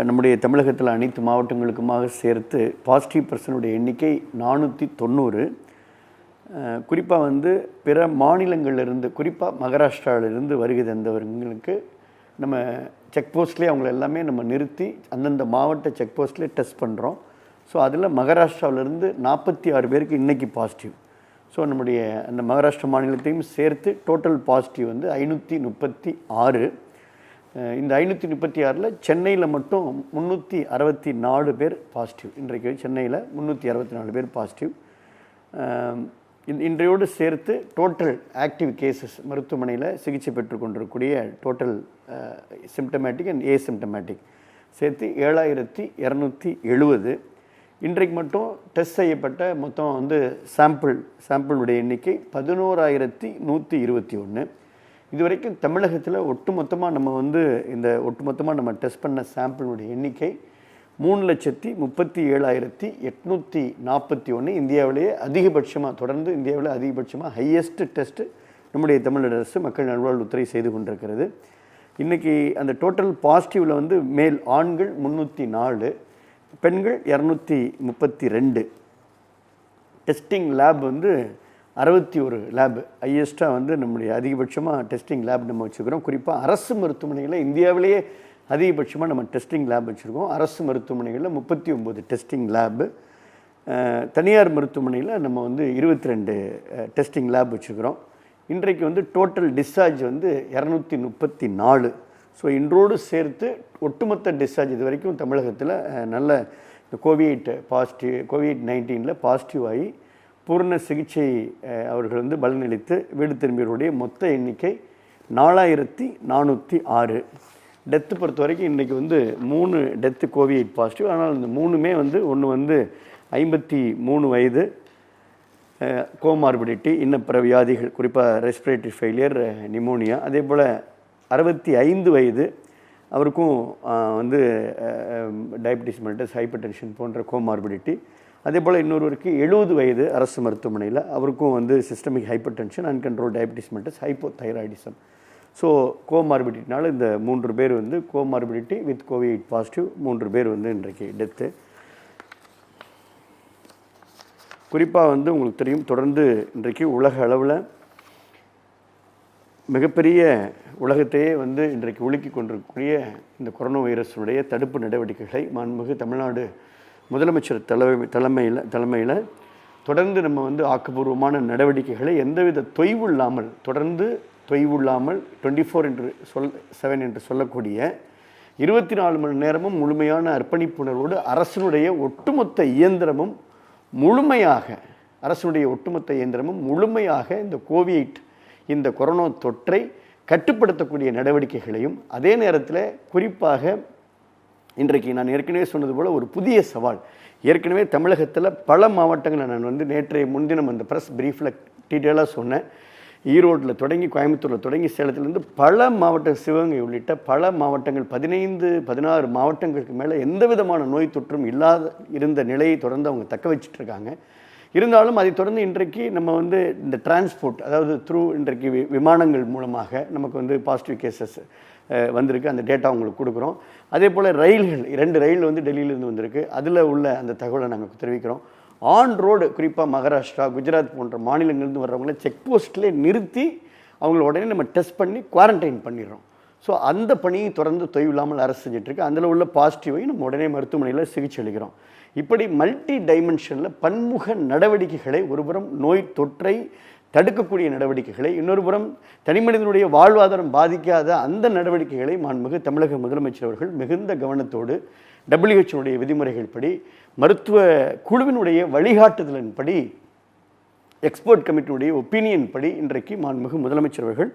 நம்முடைய தமிழகத்தில் அனைத்து மாவட்டங்களுக்குமாக சேர்த்து பாசிட்டிவ் பர்சனுடைய எண்ணிக்கை 490. குறிப்பாக வந்து பிற மாநிலங்களிலிருந்து, குறிப்பாக மகாராஷ்டிராவிலிருந்து வருகை தந்தவர்களுக்கு நம்ம செக் போஸ்ட்லேயே அவங்கள எல்லாமே நம்ம நிறுத்தி அந்தந்த மாவட்ட செக் போஸ்ட்லேயே டெஸ்ட் பண்ணுறோம். ஸோ அதில் மகாராஷ்டிராவிலேருந்து 46 பேருக்கு இன்றைக்கி பாசிட்டிவ். ஸோ நம்முடைய அந்த மகாராஷ்டிரா மாநிலத்தையும் சேர்த்து டோட்டல் பாசிட்டிவ் வந்து 536. இந்த 536ல் சென்னையில் மட்டும் 364 பேர் பாசிட்டிவ். இன்றைக்கு சென்னையில் 364 பேர் பாசிட்டிவ். இன்றையோடு சேர்த்து டோட்டல் ஆக்டிவ் கேசஸ் மருத்துவமனையில் சிகிச்சை பெற்றுக்கொண்டிருக்கக்கூடிய டோட்டல் சிம்டமேட்டிக் அண்ட் ஏசிம்டமேட்டிக் சேர்த்து 7270. இன்றைக்கு மட்டும் டெஸ்ட் செய்யப்பட்ட மொத்தம் வந்து சாம்பிளுடைய எண்ணிக்கை 11,121. இதுவரைக்கும் தமிழகத்தில் ஒட்டுமொத்தமாக நம்ம டெஸ்ட் பண்ண சாம்பிளுடைய எண்ணிக்கை 3,37,841. இந்தியாவிலேயே அதிகபட்சமாக தொடர்ந்து இந்தியாவில் அதிகபட்சமாக ஹையஸ்ட் டெஸ்ட்டு நம்முடைய தமிழக அரசு மக்கள் நல்வாழ்வுத்துறை செய்து கொண்டிருக்கிறது. இன்றைக்கி அந்த டோட்டல் பாசிட்டிவில் வந்து மேல் ஆண்கள் 304, பெண்கள் 232. டெஸ்டிங் லேப் வந்து 61 லேப் ஹையஸ்ட்டாக வந்து நம்முடைய அதிகபட்சமாக டெஸ்டிங் லேப் நம்ம வச்சுக்கிறோம். குறிப்பாக அரசு மருத்துவமனைகளில் இந்தியாவிலேயே அதிகபட்சமாக நம்ம டெஸ்டிங் லேப் வச்சுருக்கோம். அரசு மருத்துவமனைகளில் 39 டெஸ்டிங் லேபு, தனியார் மருத்துவமனையில் நம்ம வந்து 22 டெஸ்டிங் லேப் வச்சுக்கிறோம். இன்றைக்கு வந்து டோட்டல் டிஸ்சார்ஜ் வந்து 234. ஸோ இன்றோடு சேர்த்து ஒட்டுமொத்த டிஸ்சார்ஜ் இது வரைக்கும் தமிழகத்தில் நல்ல இந்த கோவிட்-19 பாசிட்டிவ் ஆகி பூர்ண சிகிச்சை அவர்கள் வந்து பலனளித்து வீடு திரும்பியவருடைய மொத்த எண்ணிக்கை 4,406. டெத்து பொறுத்த வரைக்கும் இன்றைக்கி வந்து 3 டெத்து கோவிட் பாசிட்டிவ். ஆனால் இந்த 3மே வந்து ஒன்று வந்து 53 வயது, கோமார்பிடிட்டி, இன்னப்பிற வியாதிகள், குறிப்பாக ரெஸ்பிரேட்டரி ஃபெயிலியர், நிமோனியா. அதே போல் 65 வயது, அவருக்கும் வந்து டயபிட்டிஸ் மெல்டஸ், ஹைப்பர் டென்ஷன் போன்ற கோமார்பிடிட்டி. அதே போல் இன்னொருவருக்கு 70 வயது அரசு மருத்துவமனையில், அவருக்கும் வந்து systemic hypertension, uncontrol diabetes mellitus, hypothyroidism. So கோமார்பிடிட்டினால இந்த 3 பேர் வந்து கோமார்பிடிட்டி வித் கோவிட் பாசிட்டிவ் 3 பேர் வந்து இன்றைக்கு டெத்து. குறிப்பாக வந்து உங்களுக்கு தெரியும், தொடர்ந்து இன்றைக்கு உலக அளவில் மிகப்பெரிய உலகத்தையே வந்து இன்றைக்கு உலுக்கி கொண்டிருக்கக்கூடிய இந்த கொரோனா வைரஸுடைய தடுப்பு நடவடிக்கைகளை மாண்புமிகு தமிழ்நாடு முதலமைச்சர் தலைமையில் தொடர்ந்து நம்ம வந்து ஆக்கப்பூர்வமான நடவடிக்கைகளை எந்தவித தொய்வு இல்லாமல் 24/7 என்று சொல்லக்கூடிய 24 மணி நேரமும் முழுமையான அர்ப்பணிப்புணர்வோடு அரசினுடைய ஒட்டுமொத்த இயந்திரமும் முழுமையாக இந்த கொரோனா தொற்றை கட்டுப்படுத்தக்கூடிய நடவடிக்கைகளையும், அதே நேரத்தில் குறிப்பாக இன்றைக்கு நான் ஏற்கனவே சொன்னது போல் ஒரு புதிய சவால். ஏற்கனவே தமிழகத்தில் பல மாவட்டங்களை நான் வந்து நேற்றைய முன்தினம் அந்த ப்ரெஸ் பிரீஃபில் டீட்டெயிலாக சொன்னேன். ஈரோட்டில் தொடங்கி, கோயம்புத்தூரில் தொடங்கி, சேலத்திலேருந்து பல மாவட்டம், சிவகங்கை உள்ளிட்ட பல மாவட்டங்கள், 15-16 மாவட்டங்களுக்கு மேலே எந்த விதமான நோய் தொற்றும் இருந்த நிலையை தொடர்ந்து அவங்க தக்க வச்சிட்ருக்காங்க. இருந்தாலும் அதை தொடர்ந்து இன்றைக்கு நம்ம வந்து இந்த டிரான்ஸ்போர்ட், அதாவது இன்றைக்கு விமானங்கள் மூலமாக நமக்கு வந்து பாசிட்டிவ் கேசஸ் வந்திருக்கு. அந்த டேட்டா உங்களுக்கு கொடுக்குறோம். அதே போல் ரயில்கள், 2 ரயில் வந்து டெல்லியிலேருந்து வந்திருக்கு. அதில் உள்ள அந்த தகவலை நாங்கள் தெரிவிக்கிறோம். ஆன் ரோடு, குறிப்பாக மகாராஷ்டிரா, குஜராத் போன்ற மாநிலங்கள்லேருந்து வர்றவங்கள செக் போஸ்ட்லேயே நிறுத்தி அவங்கள உடனே நம்ம டெஸ்ட் பண்ணி குவாரண்டைன் பண்ணிடுறோம். ஸோ அந்த பணியை தொடர்ந்து தொய்வில்லாமல் அரசு செஞ்சிட்ருக்கு. அதில் உள்ள பாசிட்டிவையும் நம்ம உடனே மருத்துவமனையில் சிகிச்சை அளிக்கிறோம். இப்படி மல்டி டைமென்ஷனில் பன்முக நடவடிக்கைகளை, ஒருபுறம் நோய் தொற்றை தடுக்கக்கூடிய நடவடிக்கைகளை, இன்னொரு புறம் தனிமனிதனுடைய வாழ்வாதாரம் பாதிக்காத அந்த நடவடிக்கைகளை மாண்புமிகு தமிழக முதலமைச்சர் அவர்கள் மிகுந்த கவனத்தோடு WHO விதிமுறைகள் படி, மருத்துவ குழுவினுடைய வழிகாட்டுதலின்படி, எக்ஸ்பர்ட் கமிட்டியுடைய ஒப்பீனியன் படி இன்றைக்கு மாண்புமிகு முதலமைச்சர் அவர்கள்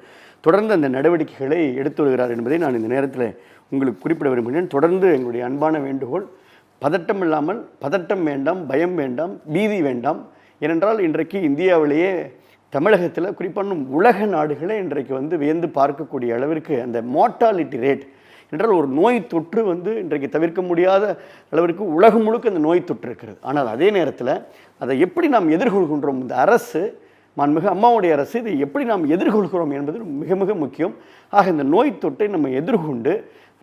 தொடர்ந்து அந்த நடவடிக்கைகளை எடுத்து வருகிறார் என்பதை நான் இந்த நேரத்தில் உங்களுக்கு குறிப்பிட விரும்புகிறேன். தொடர்ந்து எங்களுடைய அன்பான வேண்டுகோள், பதட்டம் இல்லாமல், பதட்டம் வேண்டாம், பயம் வேண்டாம், பீதி வேண்டாம். ஏனென்றால் இன்றைக்கு இந்தியாவிலேயே தமிழகத்தில், குறிப்பாக உலக நாடுகளே இன்றைக்கு வந்து வியந்து பார்க்கக்கூடிய அளவிற்கு அந்த மார்ட்டாலிட்டி ரேட் என்றால் ஒரு நோய் தொற்று வந்து இன்றைக்கு தவிர்க்க முடியாத அளவிற்கு உலகம் முழுக்க அந்த நோய் தொற்று இருக்கிறது. ஆனால் அதே நேரத்தில் அதை எப்படி நாம் எதிர்கொள்கின்றோம், இந்த அரசு, மாண்புமிகு அம்மாவுடைய அரசு, இதை எப்படி நாம் எதிர்கொள்கிறோம் என்பது மிக மிக முக்கியம். ஆக இந்த நோய் தொற்றை நம்ம எதிர்கொண்டு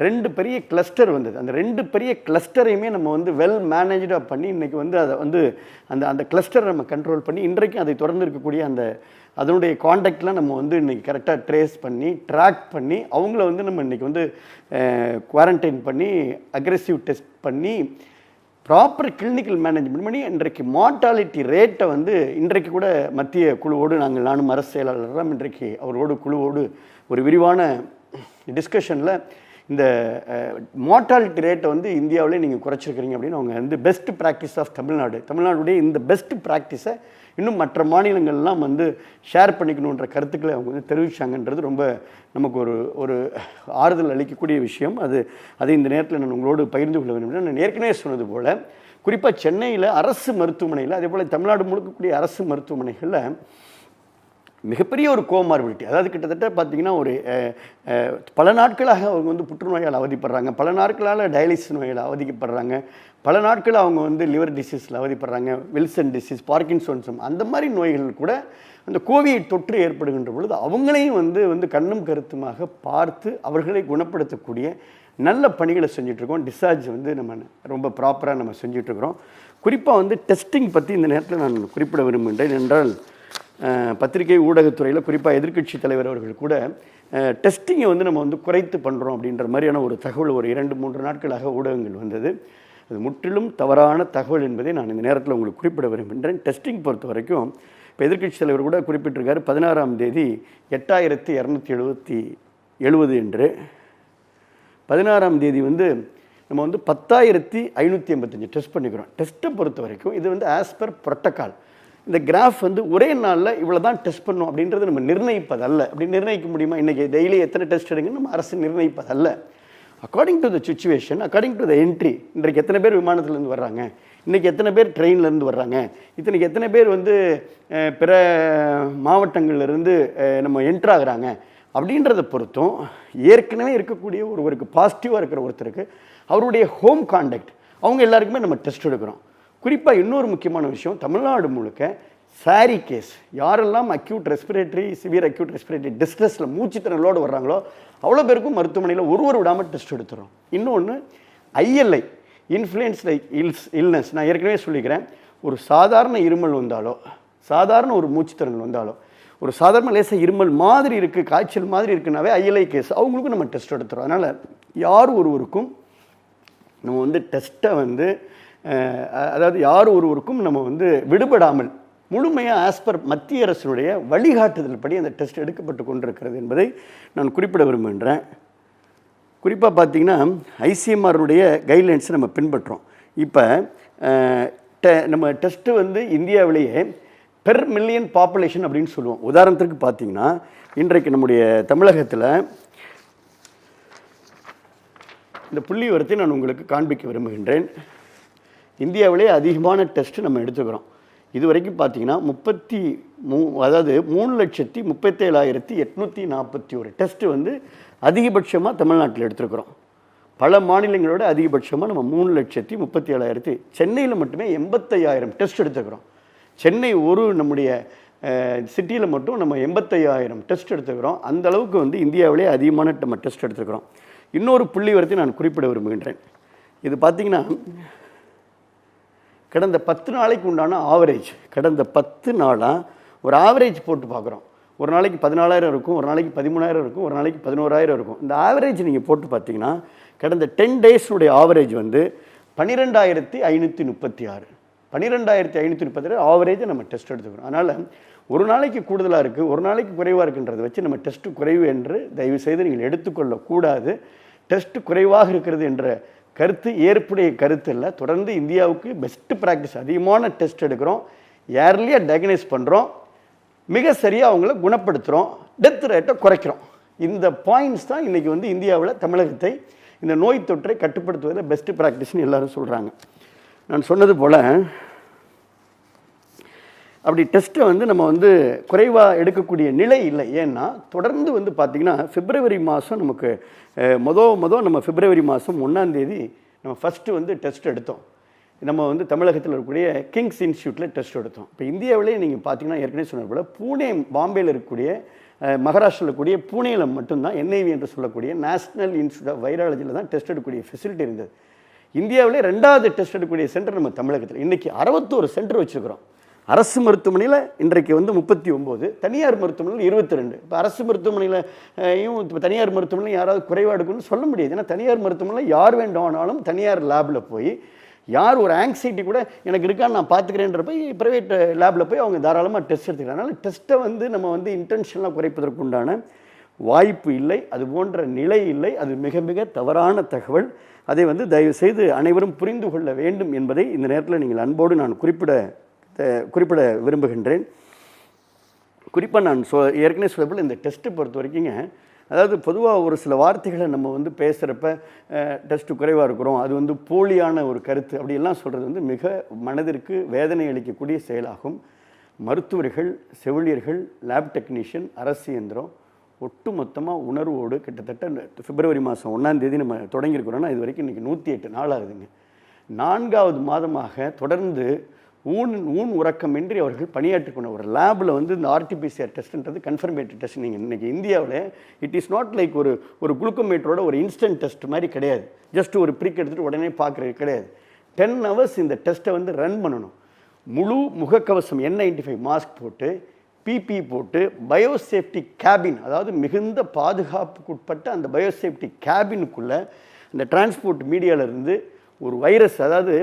2 பெரிய கிளஸ்டர் வந்தது. அந்த 2 பெரிய கிளஸ்டரையுமே நம்ம வந்து வெல் மேனேஜாக பண்ணி இன்றைக்கி வந்து அதை வந்து அந்த கிளஸ்டரை நம்ம கண்ட்ரோல் பண்ணி இன்றைக்கும் அதை தொடர்ந்து இருக்கக்கூடிய அதனுடைய காண்டாக்ட்லாம் நம்ம வந்து இன்றைக்கி கரெக்டாக ட்ரேஸ் பண்ணி ட்ராக் பண்ணி அவங்கள வந்து நம்ம இன்றைக்கி வந்து குவாரண்டைன் பண்ணி அக்ரெசிவ் டெஸ்ட் பண்ணி ப்ராப்பர் கிளினிக்கல் மேனேஜ்மெண்ட் பண்ணி இன்றைக்கு மார்ட்டாலிட்டி ரேட்டை வந்து இன்றைக்கு கூட மத்திய குழுவோடு நானும் அரசு செயலாளர்லாம் இன்றைக்கு அவரோடு குழுவோடு ஒரு விரிவான டிஸ்கஷனில் இந்த மார்ட்டாலிட்டி ரேட்டை வந்து இந்தியாவிலே நீங்கள் குறைச்சிருக்கிறீங்க அப்படின்னு அவங்க வந்து பெஸ்ட் ப்ராக்டிஸ் ஆஃப் தமிழ்நாடுடைய இந்த பெஸ்ட் ப்ராக்டிஸை இன்னும் மற்ற மாநிலங்கள்லாம் வந்து ஷேர் பண்ணிக்கணுன்ற கருத்துக்களை அவங்க வந்து தெரிவிச்சாங்கன்றது ரொம்ப நமக்கு ஒரு ஆறுதல் அளிக்கக்கூடிய விஷயம். அது இந்த நேரத்தில் நான் உங்களோடு பகிர்ந்து கொள்ள வேண்டும். நான் ஏற்கனவே சொன்னது போல் குறிப்பாக சென்னையில் அரசு மருத்துவமனையில் அதே போல் தமிழ்நாடு முழுக்கக்கூடிய அரசு மருத்துவமனைகளில் மிகப்பெரிய ஒரு கோமார்பிலிட்டி, அதாவது கிட்டத்தட்ட பார்த்திங்கன்னா ஒரு பல நாட்களாக அவங்க வந்து புற்றுநோயால் அவதிப்படுறாங்க, பல நாட்களால் டயாலிசிஸ் நோயால் அவதிக்கப்படுறாங்க, பல நாட்கள் அவங்க வந்து லிவர் டிசீஸில் அவதிப்படுறாங்க, வில்சன் டிசீஸ், பார்க்கின்சோன்ஸும் அந்த மாதிரி நோய்கள் கூட அந்த கோவிட் தொற்று ஏற்படுகின்ற பொழுது அவங்களையும் வந்து கண்ணும் கருத்துமாக பார்த்து அவர்களை குணப்படுத்தக்கூடிய நல்ல பணிகளை செஞ்சிட்ருக்கோம். டிஸ்சார்ஜ் வந்து நம்ம ரொம்ப ப்ராப்பராக நம்ம செஞ்சிட்ருக்கிறோம். குறிப்பாக வந்து டெஸ்டிங் பற்றி இந்த நேரத்தில் நான் குறிப்பிட விரும்புகின்றேன். என்றால் பத்திரிகை ஊடகத்துறையில் குறிப்பாக எதிர்க்கட்சி தலைவர் அவர்கள் கூட டெஸ்டிங்கை வந்து நம்ம வந்து குறைத்து பண்ணுறோம் அப்படின்ற மாதிரியான ஒரு தகவல் ஒரு 2-3 நாட்களாக ஊடகங்கள் வந்தது. அது முற்றிலும் தவறான தகவல் என்பதை நான் இந்த நேரத்தில் உங்களுக்கு குறிப்பிட விரும்புகின்றேன். டெஸ்டிங் பொறுத்த வரைக்கும் இப்போ எதிர்க்கட்சி தலைவர் கூட குறிப்பிட்டிருக்காரு 16ஆம் தேதி 8270 என்று. 16ஆம் தேதி வந்து நம்ம வந்து 10,585 டெஸ்ட் பண்ணிக்கிறோம். டெஸ்ட்டை பொறுத்த வரைக்கும் இது வந்து ஆஸ் பர் ப்ரோட்டோக்கால். இந்த கிராஃப் வந்து ஒரே நாளில் இவ்வளோ தான் டெஸ்ட் பண்ணணும் அப்படின்றது நம்ம நிர்ணயிப்பதல்ல. அப்படி நிர்ணயிக்க முடியுமா? இன்றைக்கி டெய்லி எத்தனை டெஸ்ட் எடுங்கன்னு நம்ம அரசு நிர்ணயிப்பதல்ல. According to the situation, according to the entry, இன்றைக்கு எத்தனை பேர் விமானத்துலேருந்து வர்றாங்க, இன்றைக்கி எத்தனை பேர் ட்ரெயின்லேருந்து வர்றாங்க, இத்தனைக்கு எத்தனை பேர் வந்து பிற மாவட்டங்கள்லேருந்து நம்ம என்ட்ராகிறாங்க அப்படின்றத பொறுத்தும் ஏற்கனவே இருக்கக்கூடிய ஒருவருக்கு பாசிட்டிவாக இருக்கிற ஒருத்தருக்கு அவருடைய ஹோம் கான்டாக்ட் அவங்க எல்லாருக்குமே நம்ம டெஸ்ட் எடுக்கிறோம். குறிப்பாக இன்னொரு முக்கியமான விஷயம், தமிழ்நாடு முழுக்க சாரி கேஸ் யாரெல்லாம் சிவியர் அக்யூட் ரெஸ்பிரேட்டரி டிஸ்ட்ரெஸில் மூச்சுத்திறனோடு வர்றாங்களோ அவ்வளோ பேருக்கும் மருத்துவமனையில் ஒருவர் விடாமல் டெஸ்ட் எடுத்துகிறோம். இன்னொன்று ILI, இன்ஃப்ளூயன்ஸ் லைக் இல்னஸ், நான் ஏற்கனவே சொல்லிக்கிறேன். ஒரு சாதாரண இருமல் வந்தாலோ, சாதாரண ஒரு மூச்சுத்திறன் வந்தாலோ, ஒரு சாதாரண லேசாக இருமல் மாதிரி இருக்குது, காய்ச்சல் மாதிரி இருக்குன்னாவே ILI கேஸ் அவங்களுக்கும் நம்ம டெஸ்ட் எடுத்துகிறோம். அதனால் யார் ஒருவருக்கும் நம்ம வந்து டெஸ்ட்டை வந்து அதாவது யார் ஒருவருக்கும் நம்ம வந்து விடுபடாமல் முழுமையாக ஆஸ்பர் மத்திய அரசினுடைய வழிகாட்டுதல் படி அந்த டெஸ்ட் எடுக்கப்பட்டு கொண்டிருக்கிறது என்பதை நான் குறிப்பிட விரும்புகின்றேன். குறிப்பாக பார்த்திங்கன்னா ICMRனுடைய கைட்லைன்ஸை நம்ம பின்பற்றோம். இப்போ நம்ம டெஸ்ட்டு வந்து இந்தியாவிலேயே பெர் மில்லியன் பாப்புலேஷன் அப்படின்னு சொல்லுவோம். உதாரணத்துக்கு பார்த்திங்கன்னா இன்றைக்கு நம்முடைய தமிழகத்தில் இந்த புள்ளி விவரத்தை நான் உங்களுக்கு காண்பிக்க விரும்புகின்றேன். இந்தியாவிலே அதிகமான டெஸ்ட்டு நம்ம எடுத்துக்கிறோம். இது வரைக்கும் பார்த்தீங்கன்னா 3,37,841 டெஸ்ட்டு வந்து அதிகபட்சமாக தமிழ்நாட்டில் எடுத்துருக்குறோம். பல மாநிலங்களோட அதிகபட்சமாக நம்ம 3,37,000, சென்னையில் மட்டுமே 85,000 டெஸ்ட் எடுத்துக்கிறோம். சென்னை நம்முடைய சிட்டியில் மட்டும் நம்ம 85,000 டெஸ்ட் எடுத்துக்கிறோம். அந்த அளவுக்கு வந்து இந்தியாவிலே அதிகமான நம்ம டெஸ்ட் எடுத்துக்கிறோம். இன்னொரு புள்ளி விவரத்தை நான் குறிப்பிட விரும்புகின்றேன். இது பார்த்திங்கன்னா கடந்த 10 நாளைக்கு உண்டான ஆவரேஜ், கடந்த 10 நாளாக ஒரு ஆவரேஜ் போட்டு பார்க்குறோம். ஒரு நாளைக்கு 14,000 இருக்கும், ஒரு நாளைக்கு 13,000 இருக்கும், ஒரு நாளைக்கு 11,000 இருக்கும். இந்த ஆவரேஜ் நீங்கள் போட்டு பார்த்தீங்கன்னா கடந்த 10 டேஸுடைய ஆவரேஜ் வந்து 12,536. 12,536 ஆவரேஜை நம்ம டெஸ்ட் எடுத்துக்கிறோம். அதனால் ஒரு நாளைக்கு கூடுதலாக இருக்குது, ஒரு நாளைக்கு குறைவாக இருக்குன்றதை வச்சு நம்ம டெஸ்ட்டு குறைவு என்று தயவுசெய்து நீங்கள் எடுத்துக்கொள்ளக்கூடாது. டெஸ்ட்டு குறைவாக இருக்கிறது என்ற கருத்து ஏற்புடைய கருத்து இல்லை. தொடர்ந்து இந்தியாவுக்கு பெஸ்ட் ப்ராக்டிஸ், அதிகமான டெஸ்ட் எடுக்கிறோம், ஏர்லியாக டயக்னைஸ் பண்ணுறோம், மிக சரியாக அவங்கள குணப்படுத்துகிறோம், டெத் ரேட்டை குறைக்கிறோம். இந்த பாயிண்ட்ஸ் தான் இன்றைக்கி வந்து இந்தியாவில் தமிழகத்தை இந்த நோய் தொற்றை கட்டுப்படுத்துவதில் பெஸ்ட் ப்ராக்டிஸ்னு எல்லோரும் சொல்கிறாங்க. நான் சொன்னது போல் அப்படி டெஸ்ட்டை வந்து நம்ம வந்து குறைவாக எடுக்கக்கூடிய நிலை இல்லை. ஏன்னா தொடர்ந்து வந்து பார்த்திங்கன்னா பிப்ரவரி மாதம் நமக்கு நம்ம பிப்ரவரி மாதம் 1ஆம் தேதி நம்ம ஃபஸ்ட்டு வந்து டெஸ்ட் எடுத்தோம். நம்ம வந்து தமிழகத்தில் இருக்கக்கூடிய கிங்ஸ் இன்ஸ்டியூட்டில் டெஸ்ட் எடுத்தோம். இப்போ இந்தியாவிலே நீங்கள் பார்த்தீங்கன்னா ஏற்கனவே சொன்ன போல் பாம்பேயில் இருக்கக்கூடிய மகாராஷ்டிராவில் கூடிய பூனேயில் மட்டும்தான் NIV என்று சொல்லக்கூடிய நேஷனல் இன்ஸ்டியூட் ஆஃப் வைராலஜியில் தான் டெஸ்ட் எடுக்கக்கூடிய ஃபெசிலிட்டி இருந்தது. இந்தியாவிலே 2வது டெஸ்ட் எடுக்கக்கூடிய சென்டர் நம்ம தமிழகத்தில். இன்றைக்கி 61 சென்டர் வச்சுருக்கிறோம். அரசு மருத்துவமனையில் இன்றைக்கு வந்து 39, தனியார் மருத்துவமனையில் 22. இப்போ அரசு மருத்துவமனையிலையும் இப்போ தனியார் மருத்துவமனையில் யாராவது குறைவாக எடுக்கணும்னு சொல்ல முடியாது. ஏன்னா தனியார் மருத்துவமனையில் யார் வேண்டாம்னாலும் தனியார் லேபில் போய் யார் ஒரு ஆங்ஸைட்டி கூட எனக்கு இருக்கான்னு நான் பார்த்துக்கிறேன்ற போய் ப்ரைவேட் லேபில் போய் அவங்க தாராளமாக டெஸ்ட் எடுத்துக்கிறாங்க. அதனால் டெஸ்ட்டை வந்து நம்ம வந்து இன்டென்ஷனலாக குறைப்பதற்கு உண்டான வாய்ப்பு இல்லை, அது போன்ற நிலை இல்லை. அது மிக மிக தவறான தகவல். அதை வந்து தயவுசெய்து அனைவரும் புரிந்து கொள்ள வேண்டும் என்பதை இந்த நேரத்தில் நீங்கள் அன்போடு நான் குறிப்பிட விரும்புகின்றேன். குறிப்பாக நான் ஏற்கனவே சொல்லப்போல் இந்த டெஸ்ட்டு பொறுத்த வரைக்குங்க, அதாவது பொதுவாக ஒரு சில வார்த்தைகளை நம்ம வந்து பேசுகிறப்ப டெஸ்ட்டு குறைவாக இருக்கிறோம், அது வந்து போலியான ஒரு கருத்து அப்படியெல்லாம் சொல்கிறது வந்து மிக மனதிற்கு வேதனை அளிக்கக்கூடிய செயலாகும். மருத்துவர்கள், செவிலியர்கள், லேப் டெக்னீஷியன், அரசு இயந்திரம் ஒட்டுமொத்தமாக உணர்வோடு கிட்டத்தட்ட பிப்ரவரி மாதம் 1ஆம் தேதி நம்ம தொடங்கியிருக்கிறோன்னா இது வரைக்கும் இன்றைக்கி 108 நாள் ஆகுதுங்க. 4வது மாதமாக தொடர்ந்து ஊன் உறக்கமின்றி அவர்கள் பணியாற்றி கொண்ட ஒரு லேபில் வந்து இந்த RT-PCR டெஸ்ட்ன்றது கன்ஃபர்மேட்டரி டெஸ்ட். நீங்கள் இன்றைக்கி இந்தியாவில் இட் இஸ் நாட் லைக் ஒரு குளுக்கோமீட்டரோட ஒரு இன்ஸ்டன்ட் டெஸ்ட் மாதிரி கிடையாது. ஜஸ்ட் ஒரு ப்ரிக் எடுத்துகிட்டு உடனே பார்க்குறது கிடையாது. 10 hours இந்த டெஸ்ட்டை வந்து ரன் பண்ணணும். முழு முகக்கவசம் N95 மாஸ்க் போட்டு, PP போட்டு, பயோசேஃப்டி கேபின், அதாவது மிகுந்த பாதுகாப்புக்கு உட்பட்ட அந்த பயோசேஃப்டி கேபினுக்குள்ளே இந்த டிரான்ஸ்போர்ட் மீடியாவிலேருந்து ஒரு வைரஸ், அதாவது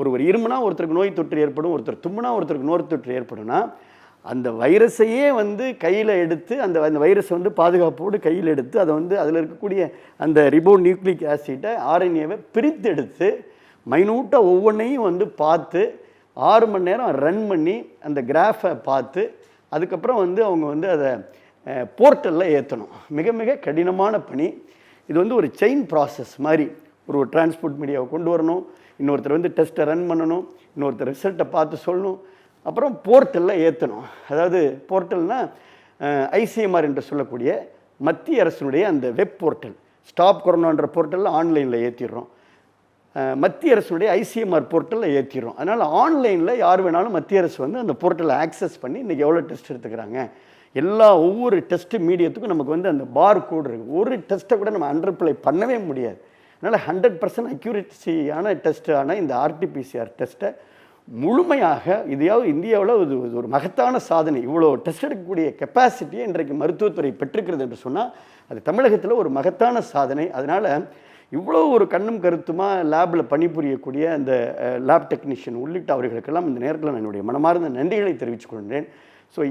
ஒருவர் இருமுனா ஒருத்தருக்கு நோய் தொற்று ஏற்படும், ஒருத்தர் தும்முனா ஒருத்தருக்கு நோய் தொற்று ஏற்படும்னா அந்த வைரஸையே வந்து கையில் எடுத்து அந்த வைரஸை வந்து பாதுகாப்போடு கையில் எடுத்து அதை வந்து அதில் இருக்கக்கூடிய அந்த ரிபோ நியூக்ளிக் ஆசிட்டை RNA-வை பிரித்து எடுத்து மைனூட்டாக ஒவ்வொன்றையும் வந்து பார்த்து 6 மணி நேரம் ரன் பண்ணி அந்த கிராஃபை பார்த்து அதுக்கப்புறம் வந்து அவங்க வந்து அதை போர்ட்டலில் ஏற்றணும். மிக மிக கடினமான பணி இது. வந்து ஒரு செயின் ப்ராசஸ் மாதிரி ஒரு டிரான்ஸ்போர்ட் மீடியாவை கொண்டு வரணும், இன்னொருத்தர் வந்து டெஸ்ட்டை ரன் பண்ணணும், இன்னொருத்தர் ரிசல்ட்டை பார்த்து சொல்லணும், அப்புறம் போர்ட்டலில் ஏற்றணும். அதாவது போர்ட்டல்னால் ICMR என்று சொல்லக்கூடிய மத்திய அரசினுடைய அந்த வெப் போர்ட்டல். ஸ்டாப் கொரோனான்ற போர்ட்டலில் ஆன்லைனில் ஏற்றிடுறோம், மத்திய அரசுடைய ICMR போர்ட்டலில் ஏற்றிடுறோம். அதனால் ஆன்லைனில் யார் வேணாலும் மத்திய அரசு வந்து அந்த போர்ட்டலை ஆக்சஸ் பண்ணி இன்றைக்கி எவ்வளோ டெஸ்ட் எடுத்துக்கிறாங்க, ஒவ்வொரு டெஸ்ட்டு மீடியத்துக்கும் நமக்கு வந்து அந்த பார் கோடு இருக்குது. ஒரு டெஸ்ட்டை கூட நம்ம அண்டர்ப்ளை பண்ணவே முடியாது. அதனால் 100% அக்யூரேசியான டெஸ்ட்டான இந்த RT-PCR டெஸ்ட்டை முழுமையாக இந்தியாவில் ஒரு மகத்தான சாதனை. இவ்வளோ டெஸ்ட் எடுக்கக்கூடிய கெப்பாசிட்டியை இன்றைக்கு மருத்துவத்துறை பெற்றிருக்கிறது என்று சொன்னால் அது தமிழகத்தில் ஒரு மகத்தான சாதனை. அதனால் இவ்வளோ ஒரு கண்ணும் கருத்துமாக லேபில் பணிபுரியக்கூடிய அந்த லேப் டெக்னீஷியன் உள்ளிட்ட அவர்களுக்கெல்லாம் இந்த நேரத்தில் நான் என்னுடைய மனமார்ந்த நன்றிகளை தெரிவித்துக் கொள்கிறேன். ஸோ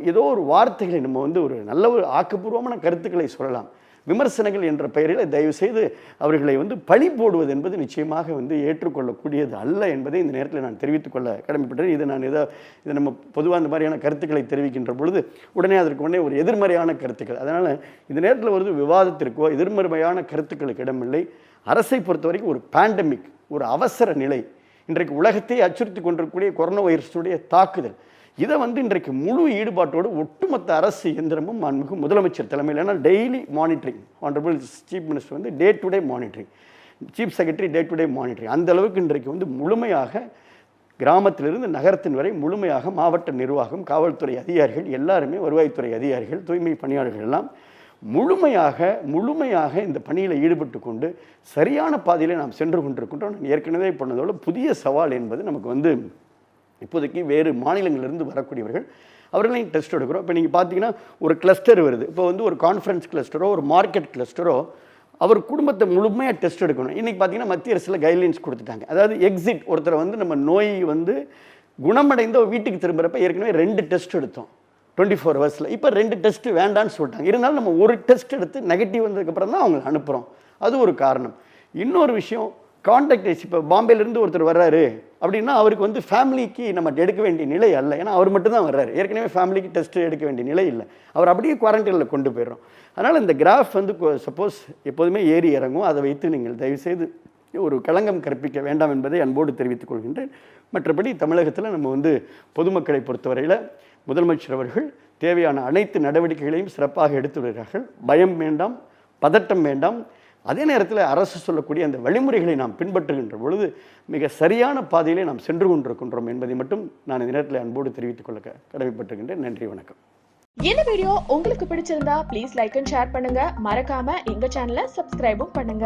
ஏதோ ஒரு வார்த்தைகளை நம்ம வந்து ஒரு நல்ல ஒரு ஆக்கப்பூர்வமான கருத்துக்களை சொல்லலாம். விமர்சனங்கள் என்ற பெயரில் தயவுசெய்து அவர்களை வந்து பழி போடுவது என்பது நிச்சயமாக வந்து ஏற்றுக்கொள்ளக்கூடியது அல்ல என்பதை இந்த நேரத்தில் நான் தெரிவித்துக்கொள்ள கடமைப்பட்டேன். இதை நம்ம பொதுவாக இந்த மாதிரியான கருத்துக்களை தெரிவிக்கின்ற பொழுது உடனே அதற்கு உடனே ஒரு எதிர்மறையான கருத்துக்கள். அதனால் இந்த நேரத்தில் ஒரு விவாதத்திற்கோ எதிர்மறையான கருத்துக்களுக்கு இடமில்லை. அரசை பொறுத்த வரைக்கும் ஒரு பேண்டமிக், ஒரு அவசர நிலை, இன்றைக்கு உலகத்தை அச்சுறுத்தி கொண்டிருக்கக்கூடிய கொரோனா வைரஸுடைய தாக்குதல், இதை வந்து இன்றைக்கு முழு ஈடுபாட்டோடு ஒட்டுமொத்த அரசு இயந்திரமும் மாண்புமிகு முதலமைச்சர் தலைமையில், ஏன்னா daily monitoring, honourable chief minister வந்து day to day monitoring, chief secretary day to day monitoring, அந்த அளவுக்கு இன்றைக்கு வந்து முழுமையாக கிராமத்திலிருந்து நகரத்தின் வரை முழுமையாக மாவட்ட நிர்வாகம், காவல்துறை அதிகாரிகள் எல்லாருமே, வருவாய்த்துறை அதிகாரிகள், தூய்மை பணியாளர்கள் எல்லாம் முழுமையாக இந்த பணியில் ஈடுபட்டு கொண்டு சரியான பாதையில் நாம் சென்று கொண்டிருக்கின்றோம். ஏற்கனவே பண்ணதோடு புதிய சவால் என்பது நமக்கு வந்து இப்போதைக்கு வேறு மாநிலங்களிலிருந்து வரக்கூடியவர்கள் அவர்களையும் டெஸ்ட் எடுக்கிறோம். இப்போ நீங்கள் பார்த்தீங்கன்னா ஒரு கிளஸ்டர் வருது. இப்போ வந்து ஒரு கான்ஃபரன்ஸ் கிளஸ்டரோ ஒரு மார்க்கெட் கிளஸ்டரோ அவர் குடும்பத்தை முழுமையாக டெஸ்ட் எடுக்கணும். இன்றைக்கி பார்த்தீங்கன்னா மத்திய அரசில் கைட்லைன்ஸ் கொடுத்துட்டாங்க. அதாவது எக்ஸிட், ஒருத்தரை வந்து நம்ம நோய் வந்து குணமடைந்த வீட்டுக்கு திரும்புகிறப்ப ஏற்கனவே 2 டெஸ்ட் எடுத்தோம் 24 hours. இப்போ 2 டெஸ்ட்டு வேண்டான்னு சொல்லிட்டாங்க. இருந்தாலும் நம்ம ஒரு டெஸ்ட் எடுத்து நெகட்டிவ் வந்ததுக்கப்புறம் தான் அவங்களை அனுப்புகிறோம். அது ஒரு காரணம். இன்னொரு விஷயம், கான்டாக்ட். இப்போ பாம்பேலேருந்து ஒருத்தர் வர்றாரு அப்படின்னா அவருக்கு வந்து ஃபேமிலிக்கு நம்ம எடுக்க வேண்டிய நிலை அல்ல, ஏன்னா அவர் மட்டும்தான் வர்றாரு. ஏற்கனவே ஃபேமிலிக்கு டெஸ்ட்டு எடுக்க வேண்டிய நிலை இல்லை, அவர் அப்படியே குவாரண்டைனில் கொண்டு போயிடுறோம். அதனால் இந்த கிராஃப் வந்து சப்போஸ் எப்போதுமே ஏறி இறங்கும். அதை வைத்து நீங்கள் தயவுசெய்து ஒரு களங்கம் கற்பிக்க வேண்டாம் என்பதை அன்போடு தெரிவித்துக் கொள்கின்றேன். மற்றபடி தமிழகத்தில் நம்ம வந்து பொதுமக்களை பொறுத்தவரையில் முதலமைச்சர் அவர்கள் தேவையான அனைத்து நடவடிக்கைகளையும் சிறப்பாக எடுத்து வருகிறார்கள். பயம் வேண்டாம், பதட்டம் வேண்டாம். அதே நேரத்தில் அரசு சொல்லக்கூடிய அந்த வழிமுறைகளை நாம் பின்பற்றுகின்ற பொழுது மிக சரியான பாதையிலே நாம் சென்று கொண்டிருக்கின்றோம் என்பதை மட்டும் நான் இந்த நேரத்தில் அன்போடு தெரிவித்துக் கொள்ள கடமைப்பட்டிருக்கின்றேன். நன்றி, வணக்கம். இந்த வீடியோ உங்களுக்கு பிடிச்சிருந்தா ப்ளீஸ் லைக் அண்ட் ஷேர் பண்ணுங்க. மறக்காம எங்க சேனலை சப்ஸ்கிரைபும் பண்ணுங்க.